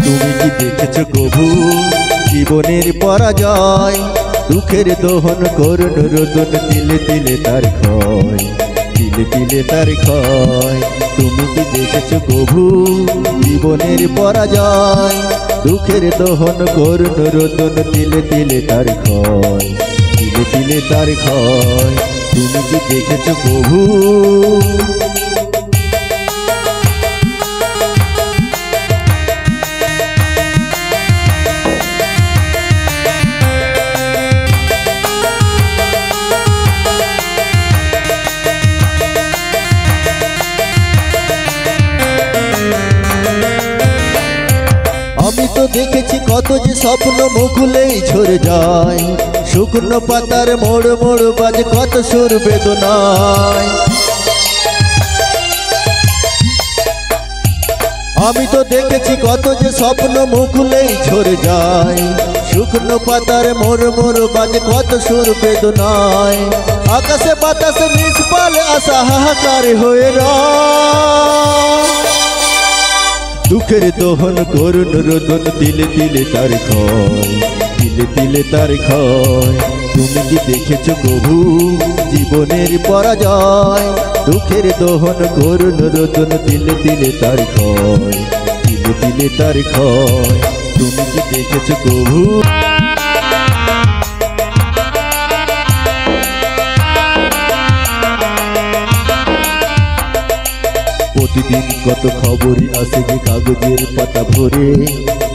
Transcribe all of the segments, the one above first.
তুমি কি দেখেছ কভু জীবনের পরাজয়? দুঃখের দহন করুণ রোদন, তিলে তিলে তার ক্ষয়, তিলে তিলে তার ক্ষয়। তুমি কি দেখেছ কভু জীবনের পরাজয়? দুঃখের দহন করুণ রোদন, তিলে তিলে তার ক্ষয়, তিলে তিলে তার ক্ষয়। তুমি কি দেখেছ কভু? আমি তো দেখেছি কত যে স্বপ্ন মুকুলেই ঝরে যায়, শুকনো পাতার মোড় মোড় বাজে কত সুর বেদনায়। আমি তো দেখেছি কত যে স্বপ্ন মুকুলেই ঝরে যায়, শুকনো পাতার মোড় মোড় বাজে কত সুর বেদনায়। আকাশে বাতাসে নিষ্ফল আশা হাহাকার হয়ে রয়, দুঃখের দহন করুণ রোদন, তিলে তিলে তার ক্ষয়, তিলে তিলে তার ক্ষয়। তুমি কি দেখেছ কভু জীবনের পরাজয়? দুঃখের দহন করুণ রোদন, তিলে তিলে তার ক্ষয়, তিলে তিলে তার ক্ষয়। তুমি কি দেখেছ কভু? প্রতিদিন কত খবরই আসে যে কাগজের পাতা ভরে,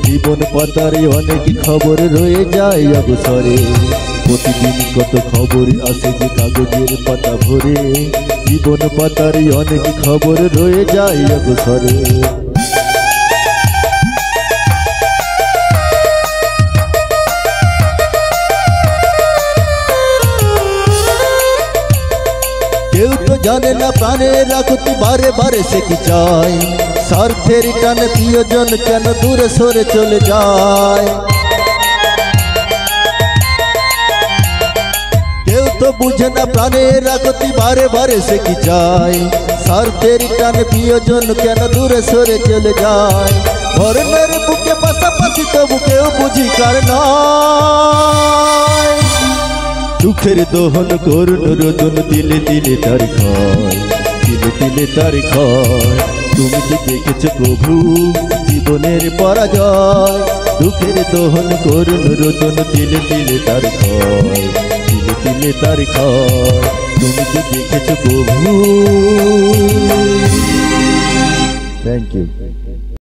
জীবন পাতারে অনেক খবর রয়ে যায় অবসরে। প্রতিদিন কত খবরই আসে যে কাগজের পাতা ভরে, জীবন পাতারে অনেক খবর রয়ে যায় অবসরে। কেউ তো জানে না প্রাণের আকুতি বারে বারে সে কি চায়, স্বার্থের টানে প্রিয়জন কেন দূরে সরে চলে যায়। কেউ তো বুঝে না প্রাণের আকুতি বারে বারে সে কি চায়, স্বার্থের টানে প্রিয়জন কেন দূরে সরে চলে যায়। মরণের বুকে পাশাপাশি তবু কেউ বুঝি কার নয়, দুঃখের দহন করুণ রোদন, তিলে তিলে তার ক্ষয়, তিলে তিলে তার ক্ষয়। তুমি কি দেখেছ প্রভু জীবনের পরাজয়? দুঃখের দহন করুণ রোদন, তিলে তিলে তার ক্ষয়, তিলে তিলে তার ক্ষয়। তুমি কি দেখেছ প্রভু? Thank you.